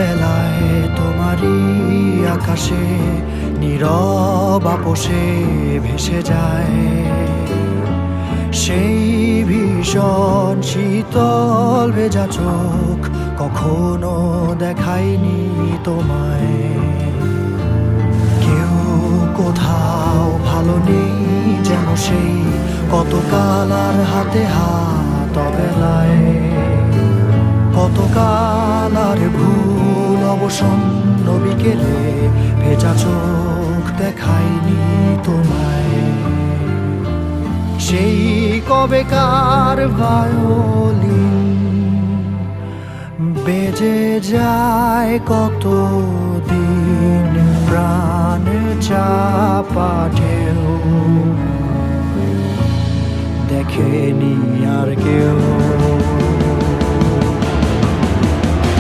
বেলায় তোমারই আকাশে নীরব আপোষে ভেসে যায় সেই ভীষণ শীতল ভেজা চোখ, কখনো দেখায়নি তোমায়। কেউ কোথাও ভালো নেই যেন সেই কতকাল আর হাতে হাত অবেলায়, কতকাল আর ভুল অবসন্ন বিকেলে ভেজা চোখ দেখায়নি তোমায়। সেই কবেকার ভায়োলিন বেজে যায় কত দিন, প্রাণ চাপা ঢেউ দেখেনি আর কেউ।